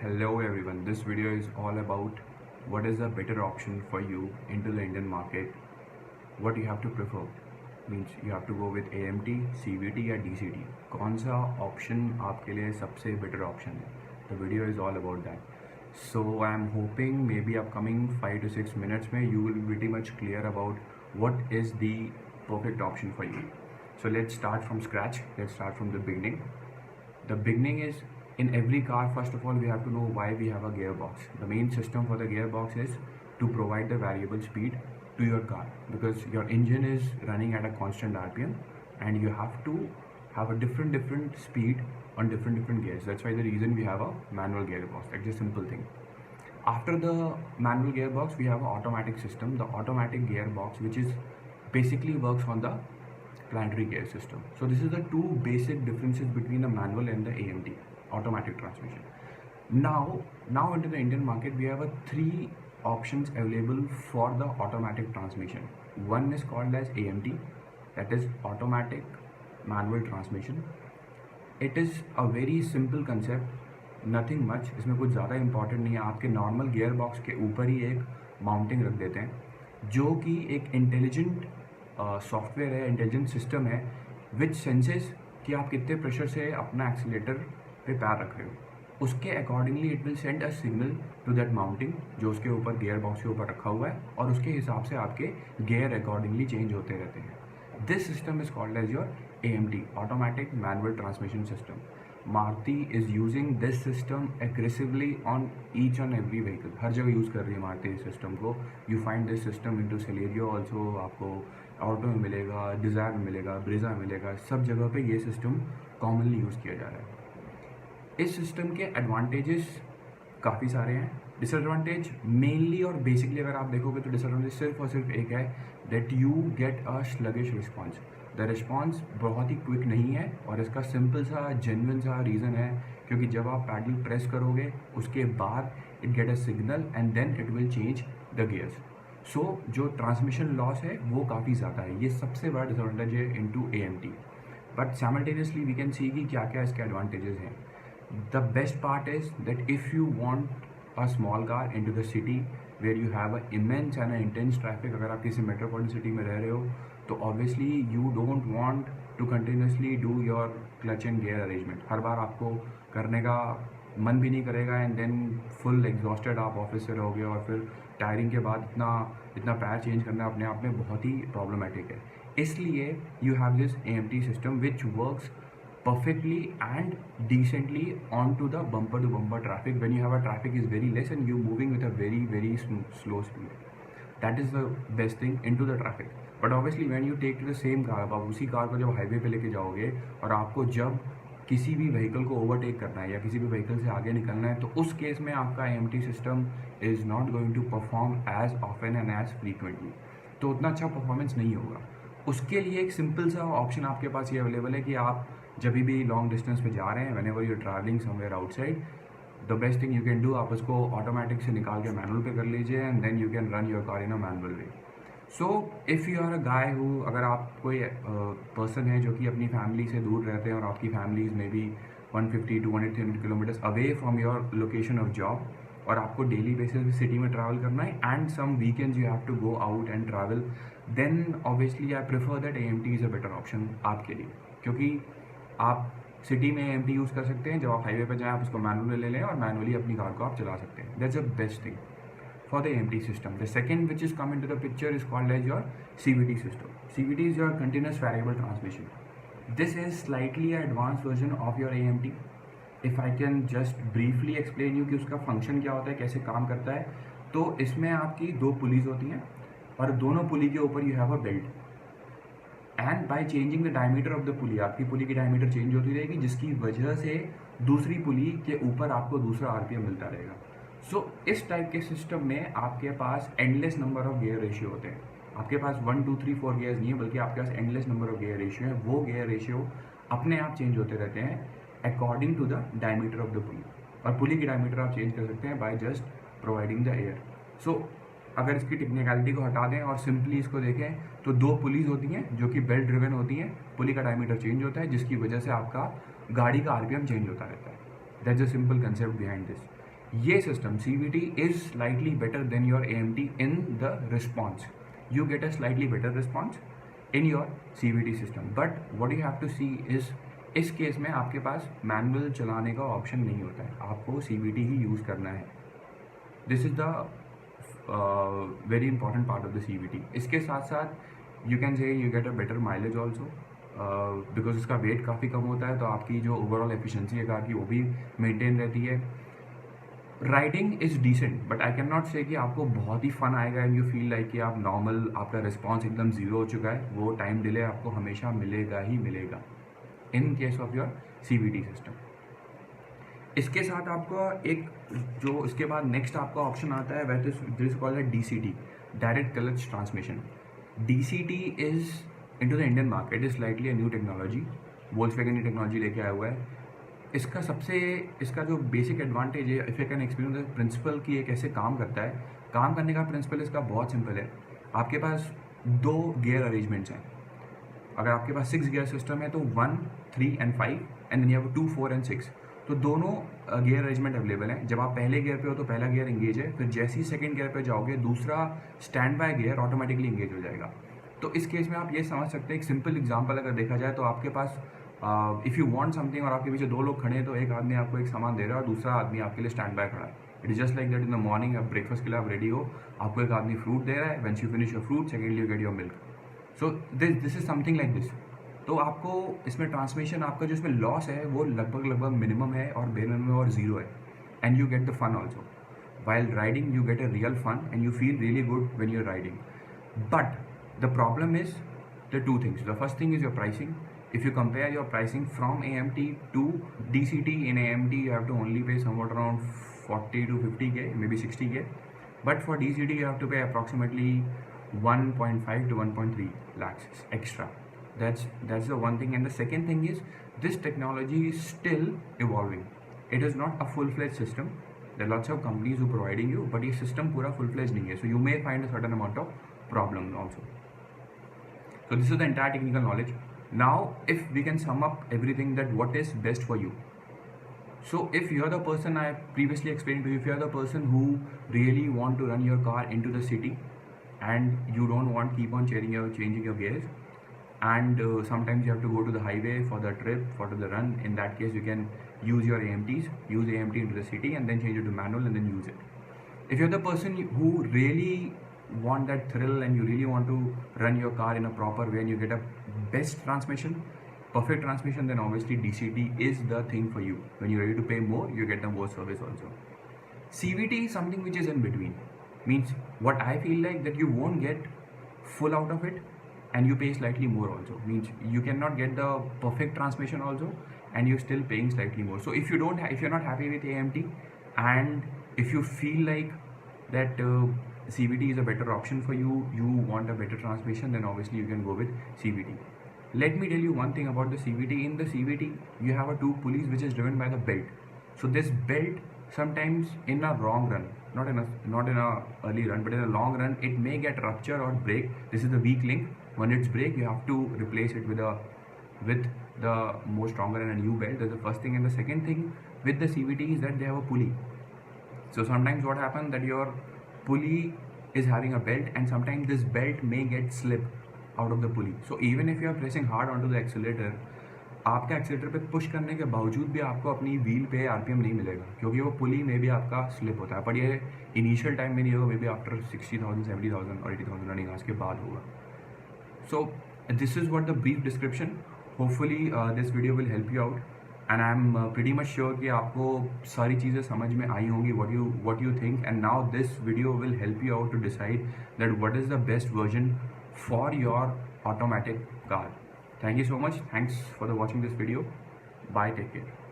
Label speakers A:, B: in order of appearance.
A: Hello everyone, this video is all about what is the better option for you into the Indian market. What you have to prefer means you have to go with AMT, CVT या DCT. कौन सा option आपके लिए सबसे better option है? The video is all about that. So I am hoping maybe upcoming 5 to 6 minutes में you will be pretty much clear about what is the perfect option for you. So let's start from scratch. Let's start from the beginning. The beginning is in every car. First of all, we have to know why we have a gearbox. The main system for the gearbox is to provide the variable speed to your car, because your engine is running at a constant RPM and you have to have a different speed on different gears. That's why the reason we have a manual gearbox. That's a simple thing. After the manual gearbox, we have an automatic system, the automatic gearbox, which is basically works on the planetary gear system. So this is the two basic differences between the manual and the AMT, automatic transmission. Now into the Indian market, we have three options available for the automatic transmission. One is called as AMT, that is automatic manual transmission. It is a very simple concept, nothing much. इसमें कुछ ज़्यादा important नहीं है. आपके normal gear box के ऊपर ही एक mounting रख देते हैं, जो कि एक इंटेलिजेंट सॉफ्टवेयर है, इंटेलिजेंट सिस्टम है, विच सेंसेस कि आप कितने प्रेशर से अपना एक्सीलेटर पे पैर रख रहे हो. उसके accordingly it will send a signal to that mounting जो उसके ऊपर गियर बॉक्स के ऊपर रखा हुआ है, और उसके हिसाब से आपके गियर अकॉर्डिंगली चेंज होते रहते हैं. This system is called as your AMT, automatic manual transmission system. Maruti is using this system aggressively on each and every vehicle. हर जगह यूज़ कर रही है मारुति इस सिस्टम को. You find this system into Celerio also. आपको auto में मिलेगा, desire में मिलेगा, ब्रेजा में मिलेगा. सब जगह पे ये सिस्टम कॉमनली यूज़ किया जा रहा है. इस सिस्टम के एडवांटेजेस काफ़ी सारे हैं. डिसएडवांटेज मेनली और बेसिकली अगर आप देखोगे तो डिसएडवांटेज सिर्फ और सिर्फ एक है, that you get a sluggish response. The response बहुत ही क्विक नहीं है, और इसका सिंपल सा जेन्युइन सा रीज़न है क्योंकि जब आप पैडल प्रेस करोगे उसके बाद it get a signal and then it will change the gears. So जो ट्रांसमिशन लॉस है वो काफ़ी ज़्यादा है. ये सबसे बड़ा डिसएडवांटेज है into AMT. But simultaneously we can see कि क्या क्या इसके एडवांटेजेस हैं. The best part is that if you want a small car into the city where you have a immense and intense traffic, अगर आप किसी metropolitan city में रह रहे हो तो obviously you don't want to continuously do your clutch and gear arrangement. हर बार आपको करने का मन भी नहीं करेगा एंड देन फुल एग्जॉस्टेड आप ऑफिस से रहोगे, और फिर टायरिंग के बाद इतना पैर चेंज करना अपने आप में बहुत ही प्रॉब्लमेटिक है. इसलिए you have this AMT system which works perfectly and decently onto the bumper to bumper traffic when you have a traffic is very less and you're moving with a very slow speed. That is the best thing into the traffic. But obviously when you take to the same car, अब आप उसी car को जब highway पे लेके जाओगे और आपको जब किसी भी व्हीकल को ओवरटेक करना है या किसी भी व्हीकल से आगे निकलना है, तो उस केस में आपका AMT system is not going to perform as often and as frequently. तो उतना अच्छा परफॉर्मेंस नहीं होगा. उसके लिए एक सिंपल सा ऑप्शन आपके पास ये अवेलेबल है कि आप जब भी लॉन्ग डिस्टेंस पे जा रहे हैं, whenever you are travelling somewhere outside, the best thing you can do, आप उसको ऑटोमेटिक से निकाल के मैनुअल पे कर लीजिए and then you can run your car in a manual way. So if you are a guy who, अगर आप कोई पर्सन है जो कि अपनी फैमिली से दूर रहते हैं और आपकी फैमिलीज में भी 150 200 300 kilometres away from your location of job, और आपको डेली बेसिस पे सिटी में ट्रैवल करना है and some weekends you have to go out and travel, then obviously I prefer that AMT is a better option आपके लिए. क्योंकि आप सिटी में AMT यूज़ कर सकते हैं, जब आप हाईवे पर जाएँ आप उसको मैनुअली ले लें और मैनुअली अपनी कार को आप चला सकते हैं. That's the best thing for the AMT system. The second which is come in to the picture is called as your CVT system. CVT is your continuous variable transmission. This is slightly advance version of your AMT. If I can just briefly explain you कि उसका function क्या होता है, कैसे काम करता है. तो इसमें आपकी दो पुलीज होती हैं और दोनों पुली के ऊपर you have a belt, and by changing the diameter of the पुली, आपकी पुली की डायमीटर चेंज होती रहेगी, जिसकी वजह से दूसरी पुली के ऊपर आपको दूसरा RPM मिलता रहेगा. सो इस टाइप के सिस्टम में आपके पास endless number of gear ratio होते हैं. आपके पास 1 2 3 4 गियर्स नहीं है, बल्कि आपके पास endless number of gear ratio है. वो गियर रेशियो अपने आप चेंज होते रहते हैं according to the diameter of the pulley, और पुली की डायमीटर आप चेंज कर सकते हैं by just providing the air. So अगर इसकी टेक्निकलिटी को हटा दें और सिंपली इसको देखें तो दो पुलीज होती हैं जो कि बेल्ट ड्रिवन होती हैं. पुली का डायमीटर चेंज होता है जिसकी वजह से आपका गाड़ी का RPM चेंज होता रहता है. That's a simple concept behind this. ये system CVT is slightly better than your AMT in the response. You get a slightly better response in your CVT system, but what you have to see is इस case में आपके पास manual चलाने का option नहीं होता है, आपको CVT ही use करना है. This is the very important part of the CVT. इसके साथ साथ you can say you get a better mileage also, because इसका वेट काफ़ी कम होता है, तो आपकी जो ओवरऑल एफिशिएंसी है कार की वो भी मेंटेन रहती है. Riding is decent, but I can not say कि आपको बहुत ही फन आएगा एंड यू फील लाइक कि आप नॉर्मल, आपका रिस्पॉन्स एकदम ज़ीरो हो चुका है. वो टाइम डिले आपको हमेशा मिलेगा ही मिलेगा in case of your CVT system. इसके साथ आपका एक जो इसके बाद नेक्स्ट आपका ऑप्शन आता है वह दिस कॉल्ड है DCT, direct clutch transmission. DCT is into the Indian market is slightly a new technology. Volkswagen ये टेक्नोलॉजी लेके आया हुआ है. इसका जो बेसिक एडवांटेज है, if you can experience principle कि ये कैसे काम करता है. काम करने का प्रिंसिपल इसका बहुत सिंपल है. आपके पास 2 गियर अरेंजमेंट्स हैं. अगर आपके पास 6 गियर सिस्टम है तो 1, 3 and 5 and then you have 2, 4 and 6. तो दोनों गियर अरेंजमेंट अवेलेबल हैं. जब आप पहले गियर पे हो तो पहला गियर इंगेज है, फिर जैसे ही सेकंड गियर पे जाओगे दूसरा stand by gear automatically engage हो जाएगा. तो इस केस में आप ये समझ सकते हैं, एक सिंपल एग्जांपल अगर देखा जाए तो आपके पास इफ़ यू वांट समथिंग और आपके पीछे 2 लोग खड़े हैं, तो एक आदमी आपको एक सामान दे रहा है और दूसरा आदमी आपके लिए स्टैंड बाय खड़ा है. It is just like that. In the morning आप ब्रेकफास्ट के लिए आप रेडी हो, आपको एक आदमी फ्रूट दे रहा है. When you finish your fruit, secondly you get your milk. So this is something like this. तो आपको इसमें ट्रांसमिशन आपका जो इसमें लॉस है वो लगभग मिनिमम है और बेर मिनिमम और ज़ीरो है. And you get the fun also. While riding you get a real fun and you feel really good when you are riding. But the problem is the 2 things. The first thing is your pricing. If you compare your pricing from AMT to DCT, in AMT you have to only pay somewhat around 40 to 50k, maybe 60k. But for DCT you have to pay approximately 1.5 to 1.3 lakhs extra. That's the one thing. And the second thing is this technology is still evolving. It is not a full-fledged system. There are lots of companies who are providing you, but this system पूरा full-fledged नहीं है. So you may find a certain amount of problems also. So this is the entire technical knowledge. Now if we can sum up everything, that what is best for you. So if you are the person I previously explained to you, if you are the person who really want to run your car into the city and you don't want keep on changing your gears, and sometimes you have to go to the highway for the trip, for the run, in that case you can use your AMTs, use AMT into the city and then change it to manual and then use it. If you're the person who really want that thrill and you really want to run your car in a proper way and you get a best transmission, perfect transmission, then obviously DCT is the thing for you. When you're ready to pay more, you get the more service also. CVT is something which is in between. Means what I feel like that you won't get full out of it and you pay slightly more also. Means you cannot get the perfect transmission also and you're still paying slightly more. So if you're not happy with AMT and if you feel like that CVT is a better option for you, you want a better transmission, then obviously you can go with CVT. Let me tell you one thing about the CVT. In the CVT, you have a 2 pulleys which is driven by the belt. So this belt sometimes in a wrong run, not in a early run, but in a long run, it may get rupture or break. This is the weak link. When it's break, you have to replace it with the more stronger and a new belt. That's the first thing. And the second thing with the CVT is that they have a pulley. So sometimes what happens that your pulley is having a belt and sometimes this belt may get slip out of the pulley. So even if you are pressing hard onto the accelerator, आपका accelerator पे push करने के बावजूद भी आपको अपनी wheel पे RPM नहीं मिलेगा क्योंकि वो पुली में भी आपका स्लिप होता है. पर ये इनिशियल टाइम में नहीं होगा, मे बी आफ्टर 60,000, 70,000 और 80,000 रनिंग आवर्स के बाद होगा. So this is what the brief description. Hopefully this video will help you out and I'm pretty much sure कि आपको सारी चीज़ें समझ में आई होंगी what you think, and now this video will help you out to decide that what is the best version for your automatic car. Thank you so much. Thanks for watching this video. Bye. Take care.